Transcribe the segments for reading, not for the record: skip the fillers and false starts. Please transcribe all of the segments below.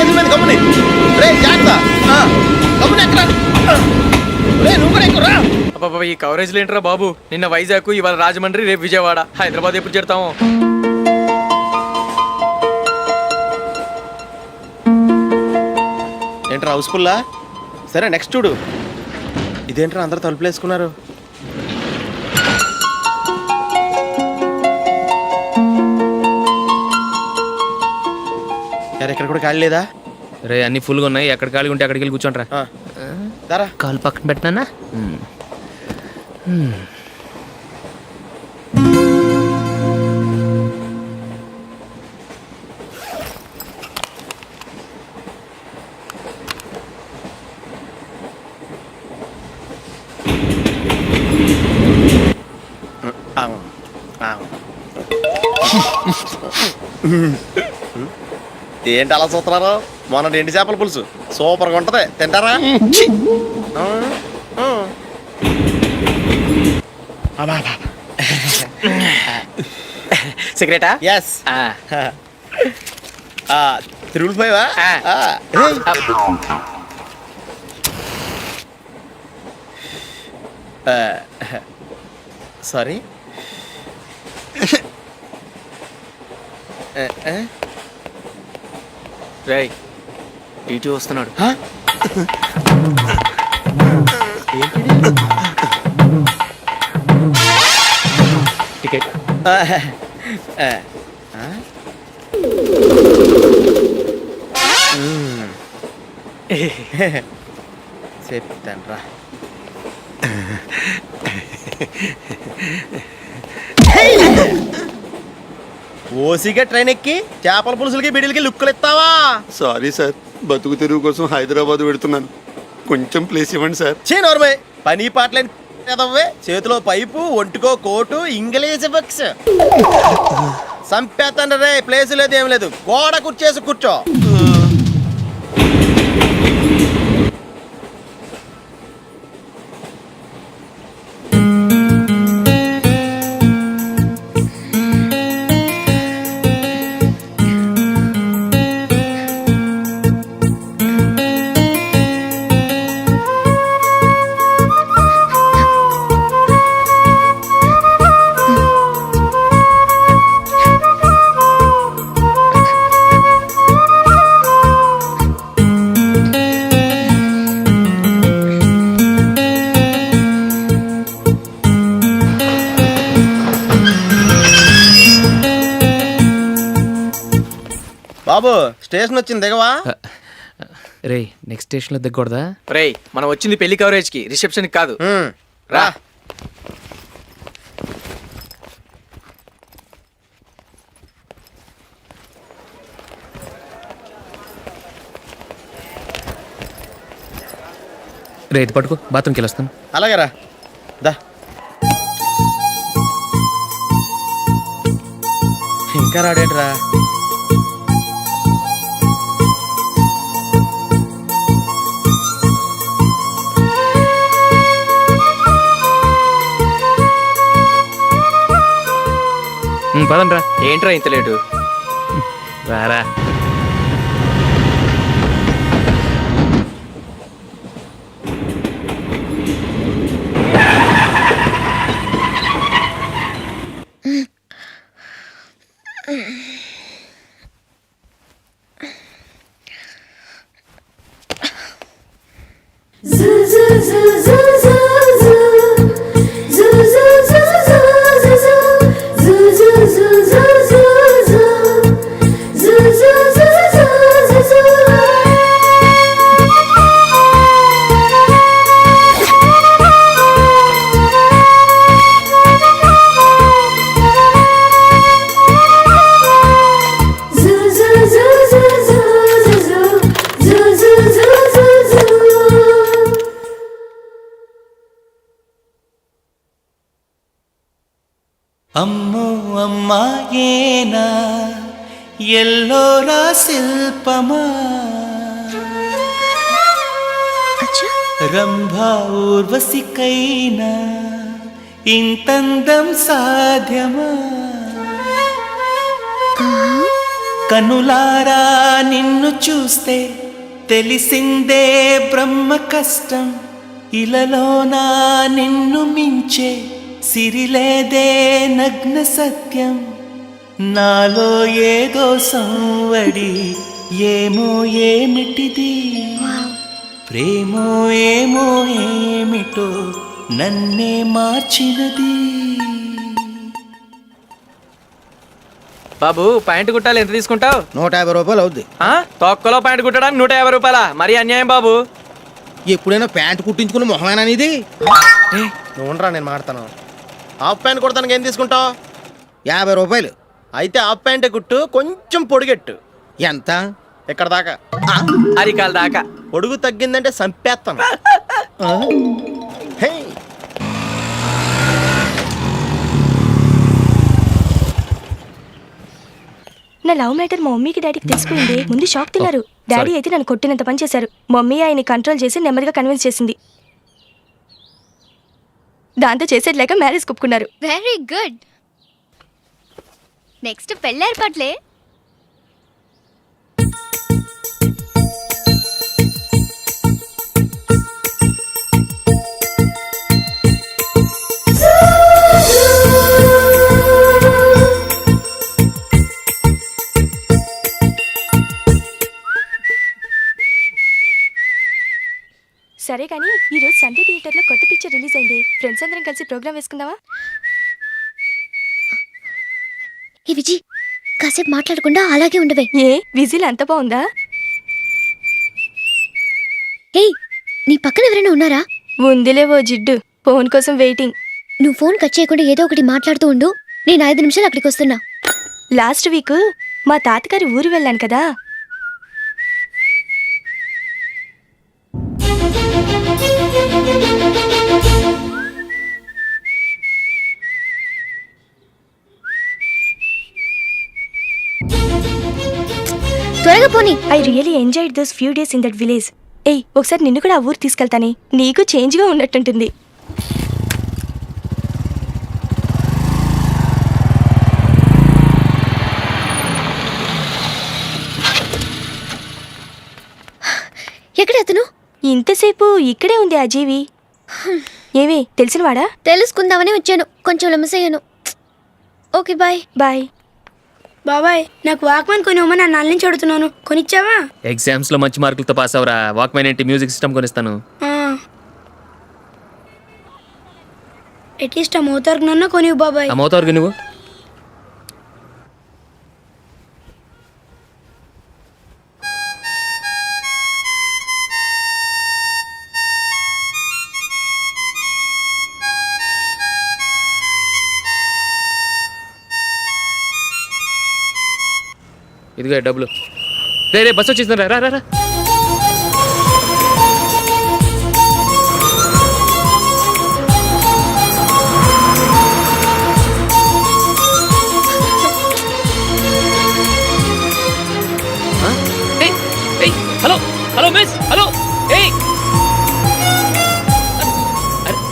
ఎక్కేసిపోయింది గమ్ముని. రే జాగ్రత్త, గమ్ముని ఎక్కరా. రే నువ్వు కూడా ఎక్కురా. అబ్బాబా ఈ కవరేజ్లు ఏంట్రా బాబు? నిన్న వైజాగ్, ఇవాళ రాజమండ్రి, రేపు విజయవాడ, హైదరాబాద్ ఎప్పుడు చేరుతాము? ఏంట్రా హౌస్ఫుల్లా? సరే నెక్స్ట్ చూడు. ఇదేంట్రా అందరూ తలుపులు వేసుకున్నారు? ఎక్కడ కూడా ఖాళీ లేదా? రే అన్ని ఫుల్గా ఉన్నాయి, ఎక్కడ ఖాళీ ఉంటే అక్కడికి వెళ్ళి కూర్చోండిరా. దారా కాలు పక్కన పెట్టినా. ఏంటి అలా చూస్తున్నారు? మొన్న ఎండు చేపల పులుసు సూపర్గా ఉంటది, తింటారా? సిగరెటా? ఎస్. తిరుగులిపోయావా? సారీ. రేయ్ టీటీ వస్తున్నాడు. టికెట్. చెప్తాను రా. ఓసిగా ట్రైన్ ఎక్కి చేపల పులుసులకి బిడిలకి లుక్కులు ఇస్తావా? సారీ సార్, బతుకు తెరువు కోసం హైదరాబాద్ పెడుతున్నాను, కొంచెం ప్లేస్ ఇవ్వండి సార్. నోర్మే, పని పాటలేని ఎదవ్వే, చేతిలో పైపు, ఒంటికో కోటు, ఇంగ్లీష్ బుక్స్. సంపేతండ్రి రే, ప్లేస్ లేదు ఏం లేదు, గోడ కుర్చేసి కూర్చో. బాబు స్టేషన్ వచ్చింది, దిగవా? రే నెక్స్ట్ స్టేషన్ లో దిగకూడదా? రే మనం వచ్చింది పెళ్లి కవరేజ్ కి, రిసెప్షన్ కి కాదు. రా. రే ఇది పట్టుకో, బాత్రూమ్కి వెళ్ళొస్తాను. అలాగే రా. దా. ఇంకా రాడేంట్రా? పదండ్రా. ఏంట్రా ఇంత లేటు? రారా. అమ్మో అమ్మాయేనా ఎల్లోరా శిల్పమా, రంభా ఊర్వశికైనా ఇంతందం సాధ్యమా, కనులారా నిన్ను చూస్తే తెలిసిందే బ్రహ్మ కష్టం. ఇలలోనా నిన్ను మించే సిరిలేదే నగ్న సత్యం. నాలో ఏదో సంవడి ఏమో ఏమిటిది, ప్రేమో ఏమో ఏమిటో నన్నే మార్చినది. బాబు ప్యాంటు కుట్టాలి, ఎంత తీసుకుంటావు? 150 రూపాయలు అవుద్ది. తొక్కలో ప్యాంటు కుట్టడానికి 150 రూపాయల? మరి అన్యాయం బాబు. ఎప్పుడైనా ప్యాంట్ కుట్టించుకున్న మొహమేనా ఇది? నువ్వురా, నేను మాడతాను. హాఫ్ ప్యాంట్ కుడతానికి ఏం తీసుకుంటావు? 50 రూపాయలు. అయితే హాఫ్ ప్యాంటే కుట్టు, కొంచెం పొడిగెట్టు. ఎంత? ఇక్కడ దాకా. అరికాల దాకా. పొడుగు తగ్గిందంటే సంపేస్తాను. హే, నా లవ్ మ్యాటర్ మా మమ్మీకి డాడీకి తెలిసిపోయింది. ముందు షాక్ తిన్నారు. డాడీ అయితే నన్ను కొట్టినంత పని చేశారు. మమ్మీ ఆయన్ని కంట్రోల్ చేసి నెమ్మదిగా కన్విన్స్ చేసింది. దాంతో చేసేది లేక మ్యారేజ్ ఒప్పుకున్నారు. Very good. నెక్స్ట్ పెళ్ళి ఏర్పాట్లే. సరే కానీ ఈరోజు సండే థియేటర్లో కొత్త పిక్చర్ రిలీజ్ అయింది. ఫ్రెండ్స్ అందరం కలిసి ప్రోగ్రామ్ వేసుకుందామా? ఈ విజి కాసేపు మాట్లాడకుండా అలాగే ఉండవే. ఏ విజిల్ అంత బాగుందా? ఏయ్, నీ పక్కన ఎవరైనా ఉన్నారా? ఉందిలే ఓ జిడ్డు, ఫోన్ కోసం వెయిటింగ్. నువ్వు ఫోన్ కట్ చేయకుండా ఏదో ఒకటి మాట్లాడుతూ ఉండు. నేను 5 నిమిషాలు అక్కడికి వస్తున్నా. లాస్ట్ వీక్ మా తాతగారి ఊరు వెళ్ళాను కదా. త్వరగా పోనీ. I really enjoyed those few days in that village. ఏయ్, ఒకసారి నిన్ను కూడా ఆ ఊరు తీసుకెళ్తానే, నీకు చేంజ్గా ఉన్నట్టుంటుంది. ఎక్కడ అతను? ఇంతసేపు ఇక్కడే ఉంది ఆ జీవి. ఏవే తెలిసినవాడా? తెలుసుకుందామని వచ్చాను, కొంచెం లెమసయ్యాను. Okay bye. బాయ్. బాబాయ్, నాకు వాక్మెన్ కొనివ్వమని నా నాన్న నుంచి అడుగుతున్నాను, కొనిచ్చావా? ఎగ్జామ్స్ లో మంచి మార్కులతో పాస్ అవరా. వాక్మెన్ ఏంటి, మ్యూజిక్ సిస్టమ్ కొనిస్తాను. అట్లీస్ట్ ఆ మోతార్కు నన్న కొనివ్వు బాబాయ్. ఆ మోతారుగా నువ్వు ఇదిగో డబ్బులు. రే రే, బస్సు వచ్చేసింది, రా రా రా. Hello hello miss, hello.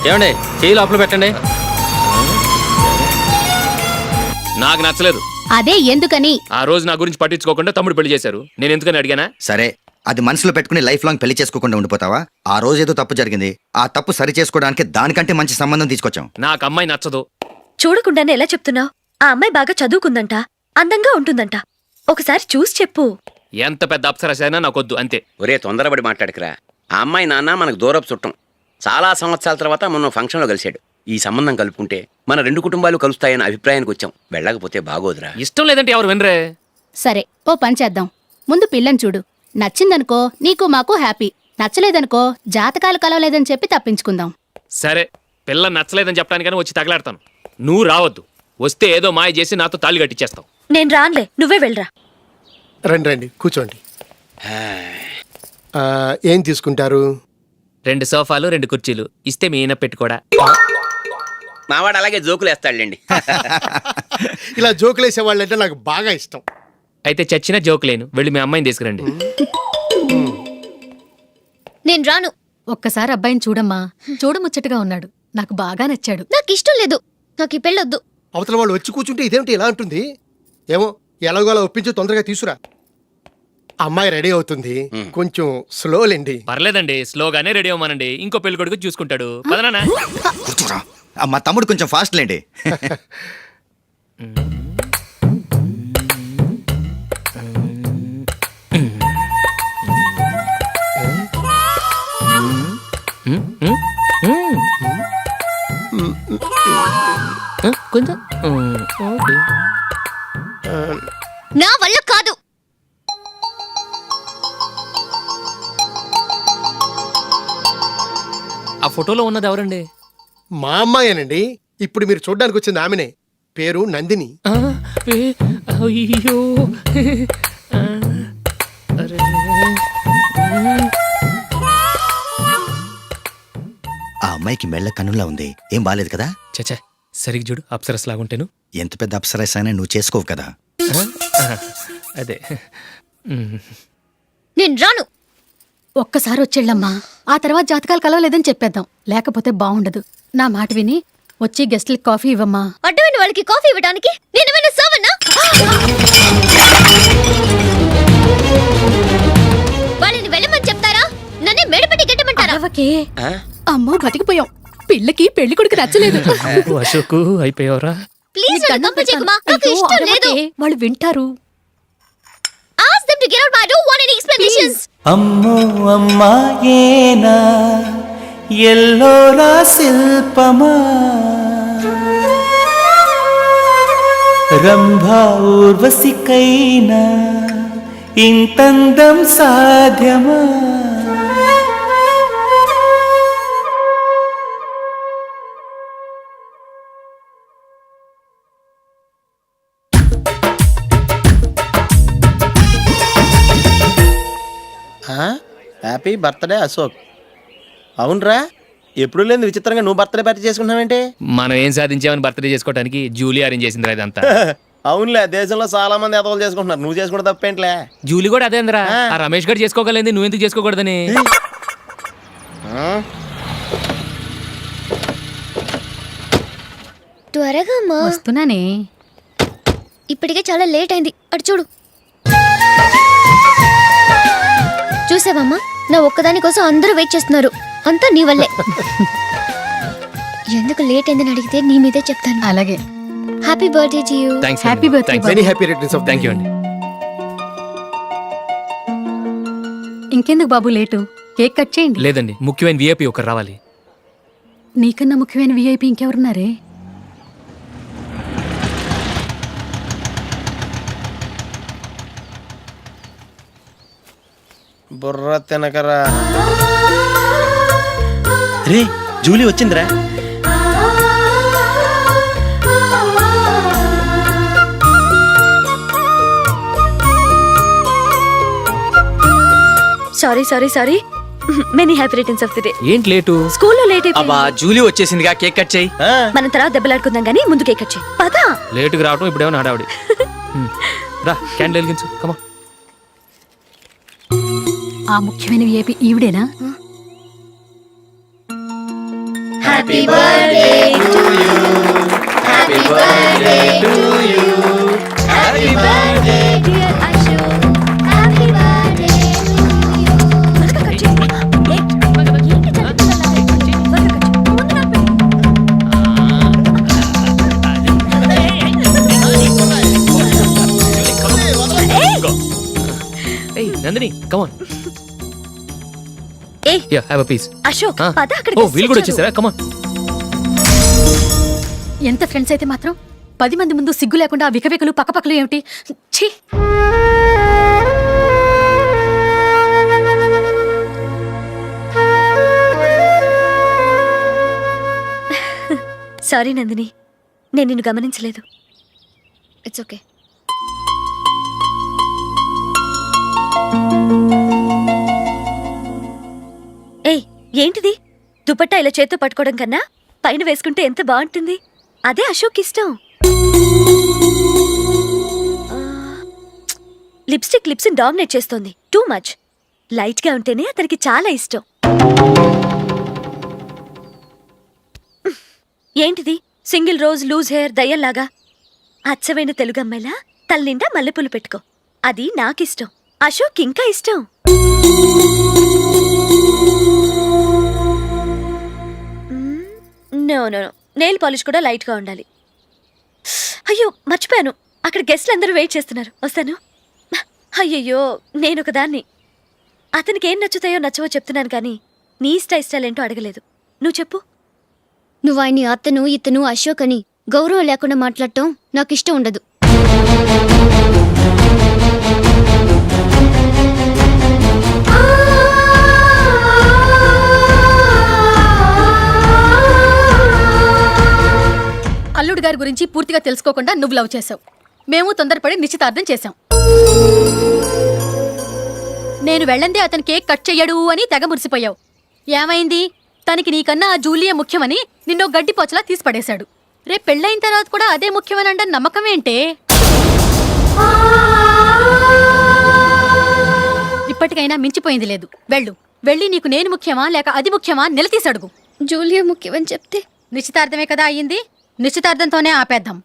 ఏమండి, చేయి లోపల పెట్టండి. నాకు నచ్చలేదు. అదే ఎందుకని? ఆ రోజు నా గురించి పట్టించుకోకుండా తమ్ముడు పెళ్లి చేశారు. నేను ఎందుకని అడిగానా? సరే, అది మనసులో పెట్టుకుని లైఫ్ లాంగ్ పెళ్లి చేసుకోకుండా ఉండిపోతావా? ఆ రోజు ఏదో తప్పు జరిగింది, ఆ తప్పు సరి చేసుకోవడానికి దానికంటే మంచి సంబంధం తీసుకొచ్చాం. నాకు అమ్మాయి నచ్చదు. చూడకుండానే ఎలా చెప్తున్నావు? ఆ అమ్మాయి బాగా చదువుకుందంట, అందంగా ఉంటుందంట. ఒకసారి చూసి చెప్పు. ఎంత పెద్ద అప్సరసైనా నాకొద్దు, అంతే. ఒరే, తొందరపడి మాట్లాడకురా. ఆ అమ్మాయి నాన్న మనకు దూరపు చుట్టం. చాలా సంవత్సరాల తర్వాత మొన్న ఫంక్షన్లో కలిశాడు. ఈ సంబంధం కలుపుకుంటే మన 2 కుటుంబాలు కలుస్తాయన్న అభిప్రాయానికి వచ్చాం. వెళ్ళకపోతే బాగోదురా. ఇష్టం లేదంటే ఎవరు వినరే. సరే, ఓ పని చేద్దాం. ముందు పిల్లని చూడు. నచ్చిందనుకో నీకు మాకు హ్యాపీ. నచ్చలేదనుకో జాతకాలు కలవలేదని చెప్పి తప్పించుకుందాం. సరే, పిల్ల నచ్చలేదని చెప్పడానికని వచ్చి తగలాడతాను. నువ్వు రావద్దు. వస్తే ఏదో మాయ చేసి నాతో తాళి కట్టించేస్తావు. నేను రానులే, నువ్వే వెళ్ళరా. రండి రండి, కూర్చోండి. ఏం తీసుకుంటారు? 2 సోఫాలు 2 కుర్చీలు ఇస్తే మీ ఈయన పెట్టుకోడా. మావాడు అలాగే జోకులు వేస్తాడులేండి. ఇలా జోకులేసే వాళ్ళంటే నాకు బాగా ఇష్టం. అయితే చచ్చిన జోక్ లేను. వెళ్ళి మీ అమ్మాయిని తీసుకురండి. నేను రాను. ఒక్కసారి అబ్బాయిని చూడమ్మా. చూడముచ్చటగా ఉన్నాడు. నాకు బాగా నచ్చాడు. నాకు ఇష్టం లేదు. నాకు ఈ పెళ్ళొద్దు. అవతల వాళ్ళు వచ్చి కూర్చుంటే ఇదేమిటి ఇలా ఉంటుంది? ఏమో, ఎలాగోలా ఒప్పించి తొందరగా తీసురా. అమ్మాయి రెడీ అవుతుంది, కొంచెం స్లోలేండి. పర్లేదండి, స్లోగానే రెడీ అవ్వమానండి. ఇంకో పెళ్లి కొడుకు చూసుకుంటాడు. పదనా? కూర్చోరా. మా తమ్ముడు కొంచెం ఫాస్ట్ లేండి. కొంచెం ఓకే. నా వల్ల కాదు. ఆ ఫోటోలో ఉన్నది ఎవరండి? మా అమ్మాయేనండి. ఇప్పుడు మీరు చూడడానికి వచ్చింది ఆమెనే. పేరు నందిని. అయ్యో ఆ అమ్మాయికి మెళ్ళ కన్నులా ఉంది. ఏం బాలేదు కదా? చచ్చా, సరిగ్గా చూడు, అప్సరస్ లాగుంటేను. ఎంత పెద్ద అప్సరస్ అయినా నువ్వు చేసుకోవు కదా. అదే. నేను రాను. ఒక్కసారి వచ్చేళ్ళమ్మా, ఆ తర్వాత జాతకాలు కలవలేదని చెప్పేద్దాం. లేకపోతే బాగుండదు. నా మాట విని వచ్చి గెస్ట్లకి కాఫీ ఇవ్వమ్మా. అడ్డమైన వాళ్ళకి కాఫీ ఇవ్వడానికి నేనేమైనా సోమన్నా? వాళ్ళని వెళ్ళమని చెప్తారా? నన్నే మేడపట్టి గెట్టమంటారా? అరవకే. అమ్మో బతికిపోయాం. పిల్లకి పెళ్లి కొడుకు నచ్చలేదు. అశోక్ అయిపోయావరా? ప్లీజ్ నన్ను పంపించేకుమా. నాకు అయ్యో, ఇష్టం లేదు. అరవకే. వాళ్ళు వింటారు. Ask them to get out. I don't want any explanations. అమ్మో అమ్మాయేనా ఎల్లోరా శిల్పమా, రంభా ఊర్వశికైనా ఇంతందం సాధ్యమా? Happy birthday Ashok. అవునరా, ఎప్పుడు లేదు విచిత్రంగా నువ్వు బర్త్డే పార్టీ చేసుకుంటున్నావేంటి? మనం ఏం సాధించామని బర్త్డే చేసుకోవడానికి జూలీ అరేంజ్ చేసిందిరా ఇదంతా. అవునులే, దేశంలో చాలా మంది ఎదవలు చేసుకుంటున్నారు, నువ్వు చేసుకోవడం తప్పేంట్లే. జూలీ కూడా అదేంద్రా. ఆ రమేష్ గారు చేసుకోగలేదు, నువ్వు ఎందుకు చేసుకోకూడదని. త్వరగా అమ్మా. వస్తున్నానే. ఇప్పటికే చాలా లేట్ అయింది. అటు చూడు. చూసావమ్మా, నా ఒక్కదాని కోసం అందరూ వెయిట్ చేస్తున్నారు. అంతా నీ వల్లే. ఎందుకు లేట్ అయిందని అడిగితే నీ మీదే చెప్తాను. అలాగే. Happy birthday to you. Thanks. Happy birthday. Many happy returns of thank you అండి. ఇంకెందుకు బాబు లేటు? కేక్ కట్ చేయండి. లేదండి, ముఖ్యమైన విఐపి ఒకరు రావాలి. నీకన్నా ముఖ్యమైన విఐపి ఇంకెవరున్నారే? బుర్ర తినకరా. రే, జూలీ వచ్చిందిరా. Sorry sorry sorry. Many happy returns of the day. ఏంటి లేటు? స్కూల్లో లేట్ అయిపోయింది. జూలీ వచ్చేసిందిగా, కేక్ కట్ చేయి. మనం తర్వాత దెబ్బలాడుకుందాం గానీ ముందు కేక్ కట్ చేయి. పదా. లేటుగా రావటం ఇప్పుడేమో హడావిడి. రా, క్యాండిల్ వెలిగించు. కమా. ఆ ముఖ్యమైన విఐపి ఈవిడేనా? Happy birthday to you. Happy birthday to you. Happy birthday dear Ashok. Happy birthday to you. త్వరగా కట్ చేయి. ఏంటి చదువుతున్నావు? త్వరగా కట్ చేయి. ముందు నాకు పెట్టు. ఏయ్ నందిని, కమాన్. ఏయ్, yeah, have a piece. Ashok పద. అక్కడ ఓ, వీళ్ళు కూడా వచ్చేసారా? కమాన్. ఎంత ఫ్రెండ్స్ అయితే మాత్రం 10 మంది ముందు సిగ్గు లేకుండా ఆ వికవికలు పక్కపక్కలు ఏమిటి? ఛీ. సారీ నందిని, నేను నిన్ను గమనించలేదు. It's okay. ఏయ్, ఏంటిది? దుపట్టా ఇలా చేత్తో పట్టుకోవడం కన్నా పైన వేసుకుంటే ఎంత బాగుంటుంది. అదే అశోక్ ఇష్టం. లిప్స్టిక్ లిప్స్ డామినేట్ చేస్తోంది. Too much. లైట్ గా ఉంటేనే అతనికి చాలా ఇష్టం. ఏంటిది? సింగిల్ రోజ్ లూజ్ హెయిర్ దయ్యంలాగా. అచ్చమైన తెలుగు అమ్మాయిలా తల్లిండా మల్లెపూలు పెట్టుకో. అది నాకిష్టం. అశోక్ ఇంకా ఇష్టం. No no no, nail polish కూడా లైట్గా ఉండాలి. అయ్యో మర్చిపోయాను, అక్కడ గెస్ట్లు అందరూ వెయిట్ చేస్తున్నారు. వస్తాను. అయ్యయ్యో, నేను ఒకదాన్ని. అతనికి ఏం నచ్చుతాయో నచ్చవో చెప్తున్నాను కానీ నీ ఇష్టాలేంటో అడగలేదు. నువ్వు చెప్పు. నువ్వు ఆయన్ని అతను ఇతను అశోక్ అని గౌరవం లేకుండా మాట్లాడటం నాకు ఇష్టం ఉండదు. అల్లుడు గారి గురించి పూర్తిగా తెలుసుకోకుండా నువ్వు లవ్ చేసావు. మేము తొందరపడి నిశ్చితార్థం చేశాం. నేను వెళ్ళందే అతను కేక్ కట్ చెయ్యడు అని తెగ మురిసిపోయావు. ఏమైంది? తనకి నీకన్నా ఆ జూలియే ముఖ్యమని నిన్నో గడ్డి పోచలా తీసి పడేశాడు. రేపు పెళ్ళైన తర్వాత కూడా అదే ముఖ్యమని అంటే నమ్మకం ఏంటే? ఇప్పటికైనా మించిపోయింది లేదు. వెళ్ళి నీకు నేను ముఖ్యమా లేక అది ముఖ్యమా నిలదీసి అడుగు. జూలియా ముఖ్యమని చెప్తే నిశ్చితార్థమే కదా అయ్యింది. నిశ్చితార్థంతోనే ఆపేద్దాం.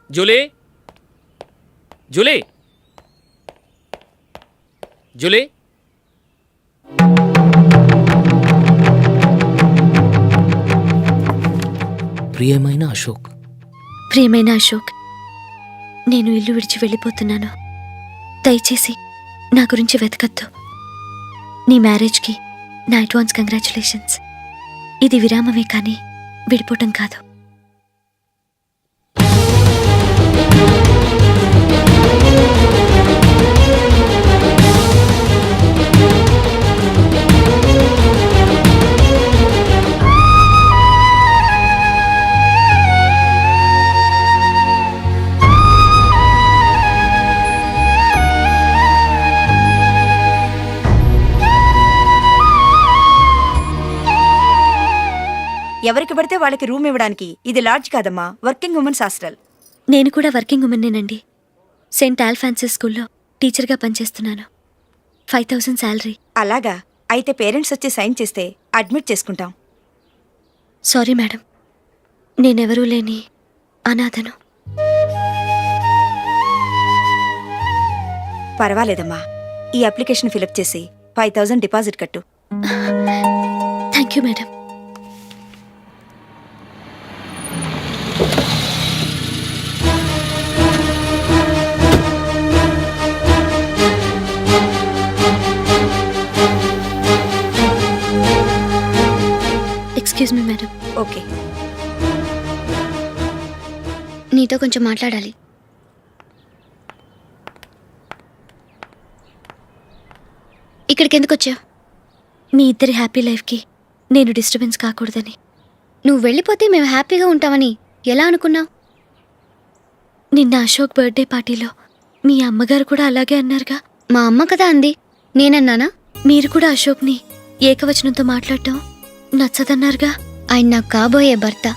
Julie, Julie, Julie. ప్రియమైన అశోక్. ప్రియమైన అశోక్, నేను ఇల్లు విడిచి వెళ్ళిపోతున్నాను. దయచేసి నా గురించి వెతకద్దు. నీ మ్యారేజ్కి నా అడ్వాన్స్ కంగ్రాచులేషన్స్. ఇది విరామమే కానీ విడిపోవటం కాదు. ఎవరికి పడితే వాళ్ళకి రూమ్ ఇవ్వడానికి ఇది లాడ్జ్ కాదమ్మా, వర్కింగ్ ఉమెన్స్ హాస్టల్. నేను కూడా వర్కింగ్ ఉమెన్నేనండి. సెయింట్ ఆల్ఫాన్సెస్ స్కూల్లో టీచర్గా పనిచేస్తున్నాను. 5000 శాలరీ. అలాగా? అయితే పేరెంట్స్ వచ్చి సైన్ చేస్తే అడ్మిట్ చేసుకుంటాం. సారీ మేడం, నేనెవరూ లేని అనాథను. పర్వాలేదమ్మా, ఈ అప్లికేషన్ ఫిలప్ చేసి 5000 డిపాజిట్ కట్టు. Thank you madam. Excuse me madam. Okay. నీతో కొంచెం మాట్లాడాలి. ఇక్కడికి ఎందుకు వచ్చావు? మీ ఇద్దరి హ్యాపీ లైఫ్కి నేను డిస్టర్బెన్స్ కాకూడదని. నువ్వు వెళ్ళిపోతే మేము హ్యాపీగా ఉంటామని ఎలా అనుకున్నావు? నిన్న అశోక్ బర్త్డే పార్టీలో మీ అమ్మగారు కూడా అలాగే అన్నారుగా. మా అమ్మ కదా అంది, నేనన్నానా? మీరు కూడా అశోక్ని ఏకవచనంతో మాట్లాడటం నచ్చదన్నారుగా. ఆయన నాకు కాబోయే భర్త.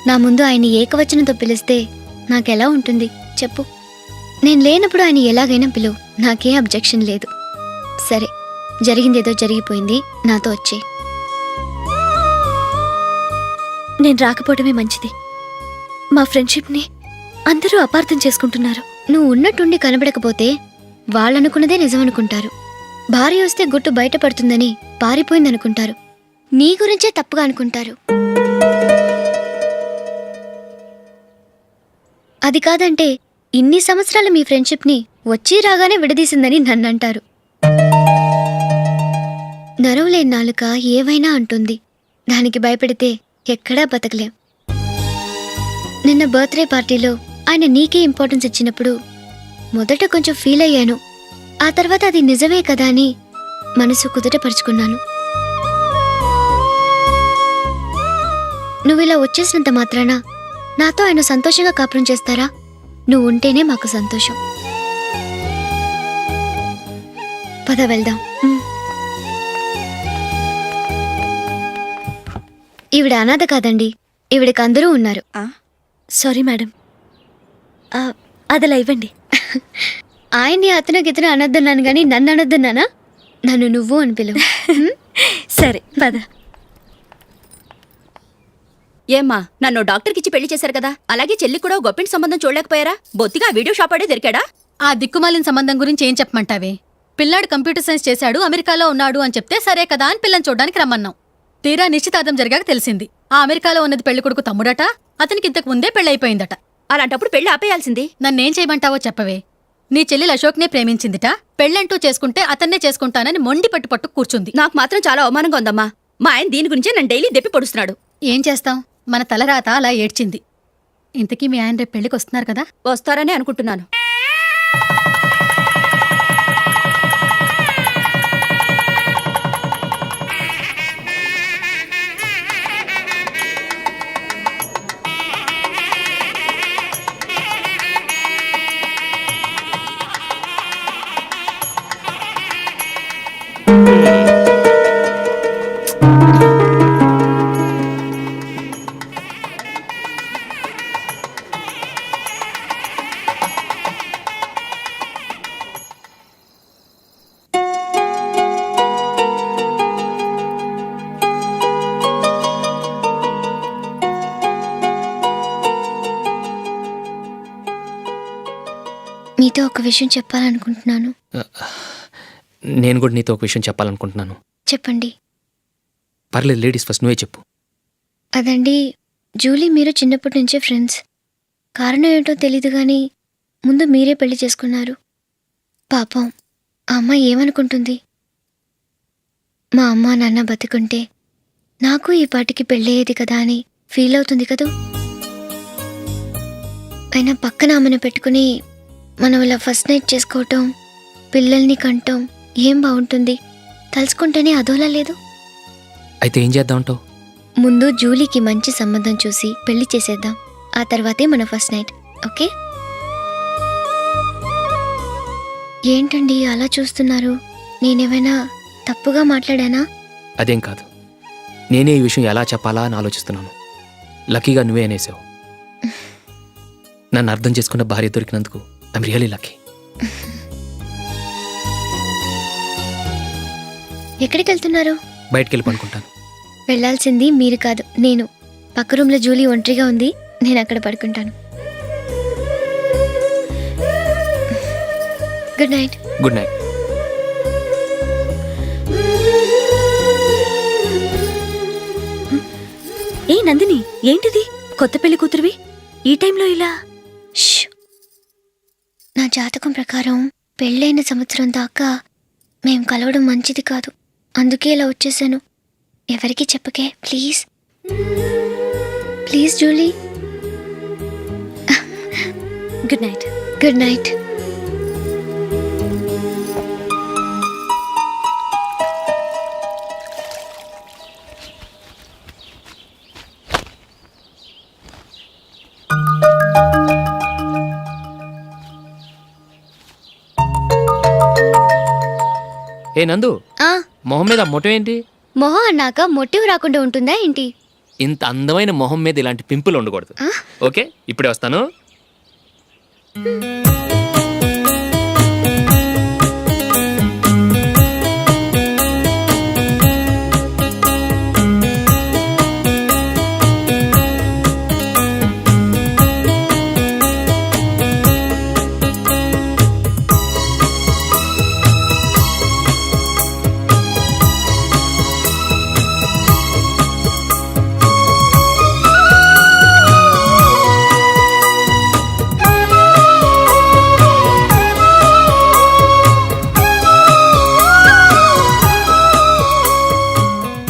నా ముందు ఆయన్ని ఏకవచనంతో పిలిస్తే నాకెలా ఉంటుంది చెప్పు? నేను లేనప్పుడు ఆయన ఎలాగైనా పిలువు, నాకేం అబ్జెక్షన్ లేదు. సరే, జరిగిందేదో జరిగిపోయింది, నాతో వచ్చే. నేను రాకపోవడమే మంచిది. మా ఫ్రెండ్షిప్ని అందరూ అపార్థం చేసుకుంటున్నారు. నువ్వు ఉన్నట్టుండి కనబడకపోతే వాళ్ళనుకున్నదే నిజమనుకుంటారు. భార్య వస్తే గుట్టు బయటపడుతుందని పారిపోయిందనుకుంటారు. నీ గురించే తప్పుగా అనుకుంటారు. అది కాదంటే ఇన్ని సంవత్సరాలు మీ ఫ్రెండ్షిప్ని వచ్చి రాగానే విడదీసిందని నన్నంటారు. నరవలేని నాలుక ఏవైనా అంటుంది. దానికి భయపెడితే ఎక్కడా బతకలేం. నిన్న బర్త్డే పార్టీలో ఆయన నీకే ఇంపార్టెన్స్ ఇచ్చినప్పుడు మొదట కొంచెం ఫీల్ అయ్యాను. ఆ తర్వాత అది నిజమే కదా అని మనసు కుదుటపరుచుకున్నాను. నువ్విలా వచ్చేసినంత మాత్రాన నాతో ఆయన సంతోషంగా కాపురం చేస్తారా? నువ్వు ఉంటేనే మాకు సంతోషం. పద వెళ్దాం. ఈవిడ అనాథ కాదండి, ఈవిడకి అందరూ ఉన్నారు. సారీ మేడం, అదలా ఇవ్వండి. ఆయన్ని అతను గితను అనొద్దన్నాను గాని నన్ను అనొద్దన్నానా? నన్ను నువ్వు అని పిలువు. సరే పద. ఏమ్మా, నన్ను డాక్టర్కి ఇచ్చి పెళ్లి చేశారు కదా, అలాగే చెల్లి కూడా గొప్పింటి సంబంధం చూడలేకపోయారా? బొత్తిగా వీడియో షాప్ ఆడే దొరికాడా? ఆ దిక్కుమాలిన సంబంధం గురించి ఏం చెప్పమంటావే? పిల్లాడు కంప్యూటర్ సైన్స్ చేశాడు, అమెరికాలో ఉన్నాడు అని చెప్తే సరే కదా అని పిల్లని చూడడానికి రమ్మన్నాం. తీరా నిశ్చితార్థం జరిగాక తెలిసింది ఆ అమెరికాలో ఉన్నది పెళ్లికొడుకు తమ్ముడట, అతనికి ఇంతకు ముందే పెళ్ళైపోయిందట. అలాంటప్పుడు పెళ్లి ఆపేయాల్సింది. నన్నేం చేయమంటావో చెప్పవే. నీ చెల్లెలు అశోక్నే ప్రేమించిందిట, పెళ్ళంటూ చేసుకుంటే అతన్నే చేసుకుంటానని మొండి పట్టు కూర్చుంది. నాకు మాత్రం చాలా అవమానంగా ఉందమ్మా. మా ఆయన దీని గురించే నన్ను డైలీ దెప్పి పొడుస్తున్నాడు. ఏం చేస్తాం, మన తలరాత అలా ఏడ్చింది. ఇంతకీ మీ ఆయన రేపు పెళ్లికి వస్తున్నారు కదా? వస్తారని అనుకుంటున్నాను. మీతో ఒక విషయం చెప్పాలనుకుంటున్నాను. నేను కూడా నీతో ఒక విషయం చెప్పాలనుకుంటున్నాను. చెప్పండి. పర్లేదు, లేడీస్ ఫస్ట్, నువ్వే చెప్పు. అదండి, జూలీ మీరు చిన్నప్పటి నుంచే ఫ్రెండ్స్. కారణం ఏంటో తెలీదు కానీ ముందు మీరే పెళ్లి చేసుకున్నారు. పాపం ఆ అమ్మాయి ఏమనుకుంటుంది? మా అమ్మ నాన్న బతికుంటే నాకు ఈ పాటికి పెళ్ళయ్యేది కదా అని ఫీల్ అవుతుంది కదూ. అయినా పక్కన ఆమెను పెట్టుకుని మనం ఇలా ఫస్ట్ నైట్ చేసుకోవటం, పిల్లల్ని కంటాం ఏం బాగుంటుంది? తలుచుకుంటేనే అదోలా లేదు. అయితే ఏం చేద్దామంటావు? ముందు జూలీకి మంచి సంబంధం చూసి పెళ్లి చేసేద్దాం. ఆ తర్వాతే మన ఫస్ట్ నైట్. ఓకే? ఏంటండి అలా చూస్తున్నారు? నేనేమైనా తప్పుగా మాట్లాడానా? అదేం కాదు, నేనే ఈ విషయం ఎలా చెప్పాలా అని ఆలోచిస్తున్నాను. లక్కీగా నువ్వే అనేసావు. నన్ను అర్థం చేసుకున్న భార్య దొరికినందుకు ఐమ్ రియలీ లక్కీ. ఎక్కడికి వెళ్తున్నారు? బయటికి వెళ్ళి పడుకుంటాను. వెళ్ళాల్సింది మీరు కాదు, నేను. పక్క రూమ్లో జూలీ ఒంటరిగా ఉంది, నేను అక్కడ పడుకుంటాను. Good night. Good night. ఏ నందిని, ఏంటిది? కొత్త పెళ్లి కూతురువి ఈ టైంలో ఇలా? నా జాతకం ప్రకారం పెళ్ళైన సంవత్సరం దాకా మేం కలవడం మంచిది కాదు, అందుకే ఇలా వచ్చేసాను. ఎవరికి చెప్పకే please. Please Julie. Good night. Good night. ఏ నందు, మొహం మీద మొటం ఏంటి? మొహం అన్నాక మొటివ్ రాకుండా ఉంటుందా ఏంటి? ఇంత అందమైన మొహం మీద ఇలాంటి పింపుల్ ఉండకూడదు. ఓకే, ఇప్పుడే వస్తాను.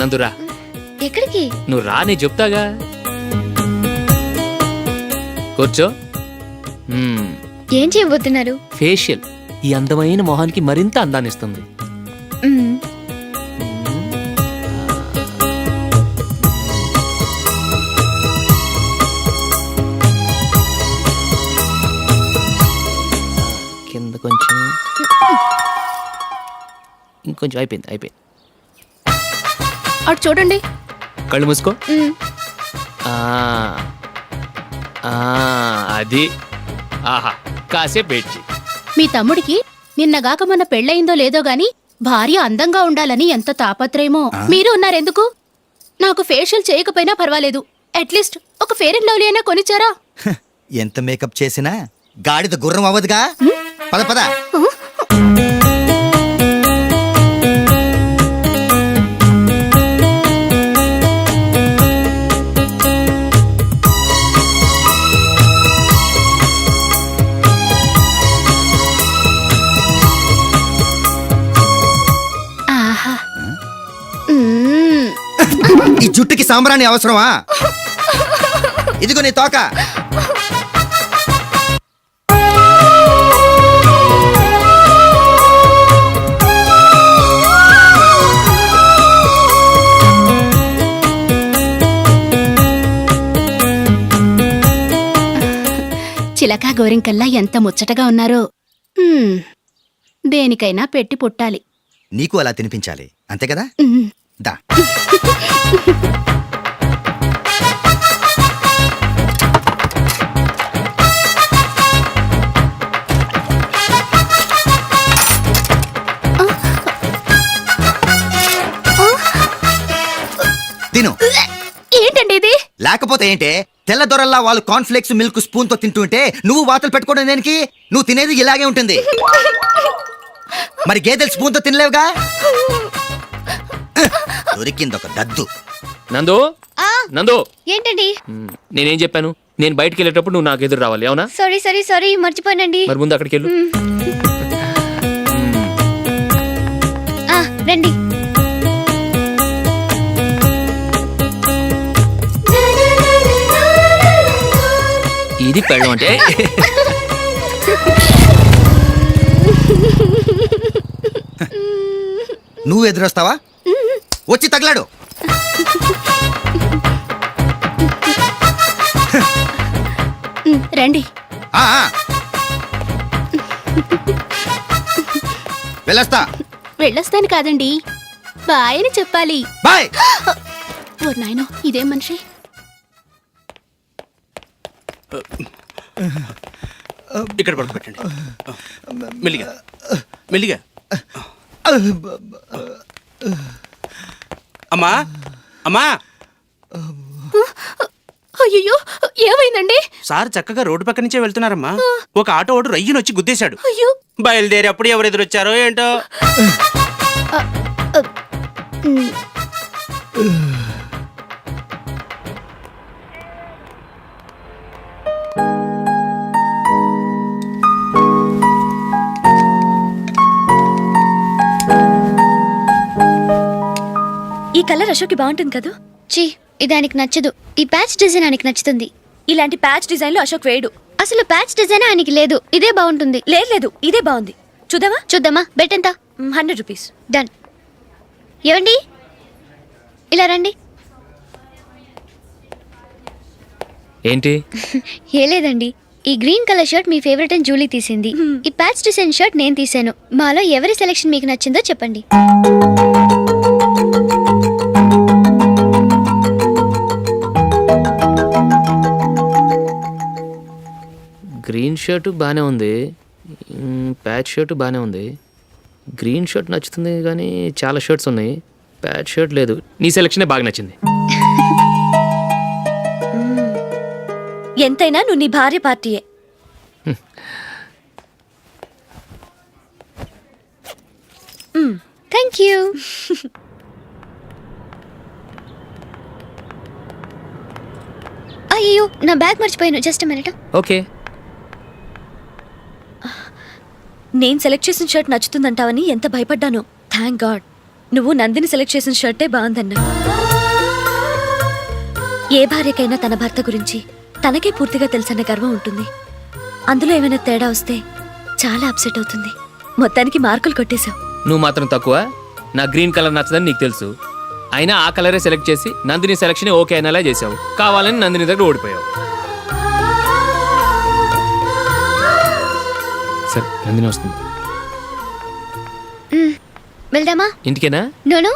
నందురా ఎక్కడికి? నువ్వు రా, నేను చెప్తాగా. కూర్చో. ఏం చేయబోతున్నారు? ఫేషియల్ ఈ అందమైన మొహానికి మరింత అందాన్నిస్తుంది. మ్మ్. కింద కొంచెం, ఇంకొంచెం. అయిపోయింది. అటు చూడండి. కళ్ళు మూసుకో. మ్మ్. ఆ, అది. ఆహా, కాసేపు వెయిట్ చెయ్యి. మీ తమ్ముడికి నిన్నగాక మొన్న పెళ్ళయిందో లేదో గాని భార్య అందంగా ఉండాలని ఎంత తాపత్రయమో. మీరు ఉన్నారెందుకు? నాకు ఫేషియల్ చేయకపోయినా పర్వాలేదు, అట్లీస్ట్ ఒక ఫేర్ అండ్ లవ్లీ అయినా కొనిచ్చారా? ఎంత మేకప్ చేసినా గాడిద గుర్రం అవ్వదుగా. పద పద. ఆహా. ఈ జుట్టుకి సాంబ్రాణి అవసరమా? ఇదిగో నీ తోక. చిలకా గోరింకల్లా ఎంత ముచ్చటగా ఉన్నారో. దేనికైనా పెట్టి పుట్టాలి. నీకు అలా తినిపించాలి, అంతే కదా? మ్మ్. దా. తిను. ఏంటండి ఇది? లేకపోతే ఏంటే, తెల్ల దొరల్లా వాళ్ళు కార్న్ఫ్లేక్స్ మిల్క్ స్పూన్ తో తింటుంటే నువ్వు వాతలు పెట్టుకోవడం దేనికి? నువ్వు తినేది ఇలాగే ఉంటుంది. మరి గేదెలు స్పూన్ తో తినలేవుగా. దొరికిందొక దద్దు. నందు, నందు, ఏంటండి? నేనేం చెప్పాను? నేను బయటికి వెళ్ళేటప్పుడు నువ్వు నాకు ఎదురు రావాలి, అవునా? సారీ మర్చిపోయానండి. మరి ముందు అక్కడికి వెళ్ళు. రండి. ఇది పెళ్ళం అంటే. నువ్వు ఎదురొస్తావా? వచ్చి తగలాడు. రండి. ఆ, ఆ. వెళ్ళొస్తా. వెళ్ళొస్తాను కాదండి, బాయ్ అని చెప్పాలి. బాయ్. ఓ నాయనో, ఇదేం మనిషి? ఇక్కడ పడుకోబెట్టండి. మెల్లిగా మెల్లిగా. అమ్మా అమ్మా. అయ్యో, ఏమైందండి? సార్ చక్కగా రోడ్డు పక్క నుంచే వెళ్తున్నారమ్మా. ఒక ఆటో ఓడు రయ్యనొచ్చి గుద్దేశాడు. అయ్యో. బయలుదేరి అప్పుడు ఎవరు ఎదురొచ్చారో ఏంటో. ఈ కలర్ అశోక్కి బాగుంటుంది కదా? చీ, ఇది ఆయనకి నచ్చదు. ఈ ప్యాచ్ డిజైన్ ఆయనకి నచ్చుతుంది. ఇలాంటి ప్యాచ్ డిజైన్లు అశోక్ వేయడు. అసలు ప్యాచ్ డిజైన్ ఆయనకి లేదు. ఇదే బాగుంటుంది. లేదు, ఇదే బాగుంది. చూద్దామా? బెట్ ఎంత? 100 రూపీస్. డన్. ఏవండి, ఇలా రండి. ఏంటి? ఏ లేదండి, ఈ గ్రీన్ కలర్ షర్ట్ మీ ఫేవరెట్ అని జూలీ తీసింది. ఈ ప్యాచ్ డిజైన్ షర్ట్ నేను తీసాను. మాలో ఎవరి సెలెక్షన్ మీకు నచ్చిందో చెప్పండి. గ్రీన్ షర్ట్ బాగానే ఉంది, ప్యాచ్ షర్ట్ బాగానే ఉంది. గ్రీన్ షర్ట్ నచ్చుతుంది కానీ చాలా షర్ట్స్ ఉన్నాయి, ప్యాచ్ షర్ట్ లేదు. నీ సెలెక్షనే బాగా నచ్చింది. ఎంతైనా నువ్వు నీ భార్య పార్టీయే. Thank you. అయ్యో, నా బ్యాగ్ మర్చిపోయాను. Just minute. ఓకే. నేను సెలెక్ట్ చేసిన షర్ట్ నచ్చుతుందంటావని ఎంత భయపడ్డాను. థ్యాంక్ గాడ్ నువ్వు నందిని సెలెక్ట్ చేసిన షర్టే బాగుందన్నా. ఏ భార్యకైనా తన భర్త గురించి తనకే పూర్తిగా తెలుసన్న గర్వం ఉంటుంది. అందులో ఏమైనా తేడా వస్తే చాలా అప్సెట్ అవుతుంది. మొత్తానికి మార్కులు కొట్టేశావు. నువ్వు మాత్రం తక్కువ. నా గ్రీన్ కలర్ నచ్చదని నీకు తెలుసు, అయినా ఆ కలరే సెలెక్ట్ చేసి నందిని సెలెక్షన్ ఓకే అయినలా చేసావు. కావాలని నందిని దగ్గర ఓడిపోయావు. సరే, నందిని వస్తుంది. వెళ్దామా? ఇంటికేనా? నోను,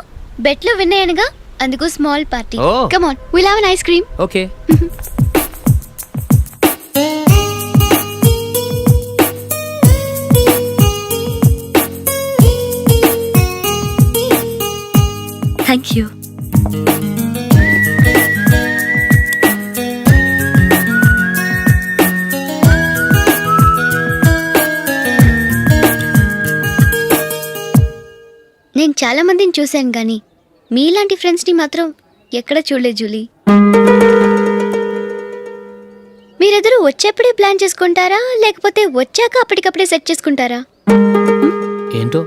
బెట్లో విన్నాయనగా, అందుకు small party. Oh. Come on, will have an ice cream. Okay. Thank you. నేను చాలా మందిని చూశాను కానీ మీలాంటి ఫ్రెండ్స్ని మాత్రం ఎక్కడ చూడలేదు జూలీ. మీరెదరూ వచ్చేప్పుడే ప్లాన్ చేసుకుంటారా, లేకపోతే వచ్చాక అప్పటికప్పుడే సెట్ చేసుకుంటారా? ఏంటో?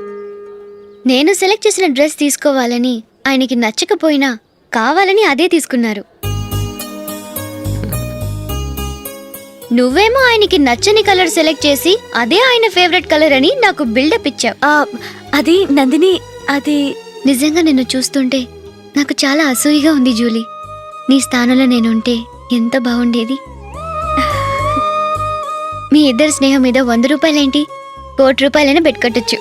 నేను సెలెక్ట్ చేసిన డ్రెస్ తీసుకోవాలని ఆయనకి నచ్చకపోయినా కావాలని అదే తీసుకున్నారు. నువ్వేమో ఆయనకి నచ్చని కలర్ సెలెక్ట్ చేసి అదే ఆయన ఫేవరెట్ కలర్ అని నాకు బిల్డప్ ఇచ్చావు. అది నందిని, అది నిజంగా నిన్ను చూస్తుంటే నాకు చాలా అసూయగా ఉంది జూలీ. నీ స్థానంలో నేనుంటే ఎంత బాగుండేది. మీ ఇద్దరి స్నేహం మీద 100 రూపాయలేంటి, 1 కోటి రూపాయలైనా పెట్టుకట్టచ్చు.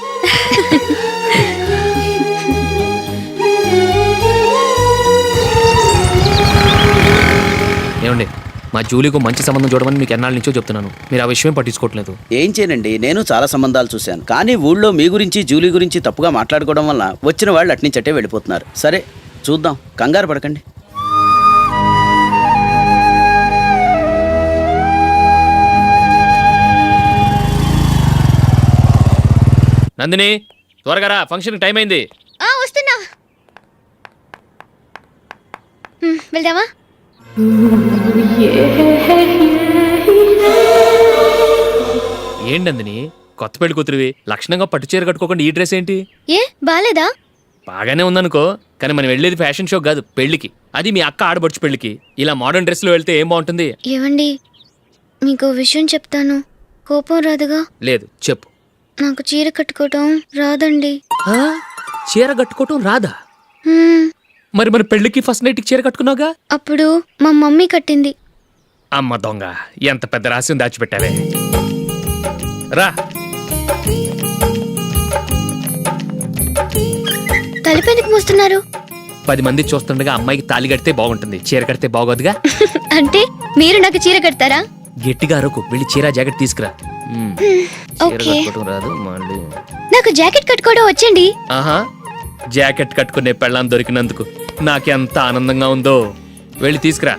ఏమండి, మా జూలీకు మంచి సంబంధం చూడమని మీకు ఎన్నాళ్ళ నుంచో చెప్తున్నాను, మీరు ఆ విషయం పట్టించుకోవట్లేదు. ఏం చేయనండి, నేను చాలా సంబంధాలు చూశాను. కానీ ఊళ్ళో మీ గురించి జూలీ గురించి తప్పుగా మాట్లాడుకోవడం వల్ల వచ్చిన వాళ్ళు అట్నుంచటే వెళ్ళిపోతున్నారు. సరే చూద్దాం, కంగారు పడకండి. నందిని, త్వరగా రా, ఫంక్షన్ టైం అయింది. వస్తున్నా. వెళ్దామా? ఏంటి నందిని, కొత్త పెళ్లి కూతురివి, లక్షణంగా పట్టు చీర కట్టుకోకుండా ఈ డ్రెస్ ఏంటి? ఏ బాలేదా? బాగానే ఉందనుకో, కానీ మనం వెళ్ళేది ఫ్యాషన్ షో కాదు, పెళ్లికి. అది మీ అక్క ఆడబడుచు పెళ్లికి. ఇలా మోడర్న్ డ్రెస్ లో వెళ్తే ఏం బాగుంటుంది? ఏవండి, మీకు విషయం చెప్తాను, కోపం రాదుగా? లేదు, చెప్పు. నాకు చీర కట్టుకోవటం రాదండి. చీర కట్టుకోవటం రాదా? హ్మ్, మరి మన పెళ్లికి ఫస్ట్ నైట్ చీర కట్టుకున్నావుగా? అప్పుడు మా మమ్మీ కట్టింది. అమ్మ దొంగ, ఎంత పెద్ద రహస్యం దాచిపెట్టావే. రా. తలపెందుకు మోస్తున్నారు? 10 మంది చూస్తుండగా అమ్మాయికి తాళి కడితే బాగుంటుంది, చీర కడితే బాగోదుగా. అంటే మీరు నాకు చీర కడతారా? గట్టిగా అరకు, వెళ్ళి చీర జాకెట్ తీసుకురా. చీర ఓకే. కట్టుకోవటం రాదు మళ్ళీ. నాకు జాకెట్ కట్టుకోవడం వచ్చండి. ఆహా, జాకెట్ కట్టుకునే పెళ్ళాం దొరికినందుకు నాకెంత ఆనందంగా ఉందో. వెళ్ళి తీసుకురా.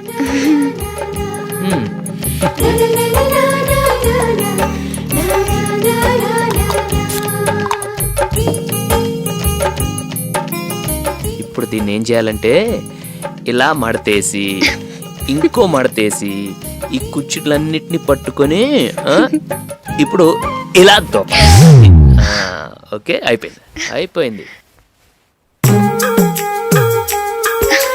ఇప్పుడు దీన్ని ఏం చేయాలంటే, ఇలా మడతేసి ఇంకో మడతేసి ఈ కుర్చీలన్నిటిని పట్టుకొని ఇప్పుడు ఇలా ఓకే, అయిపోయింది.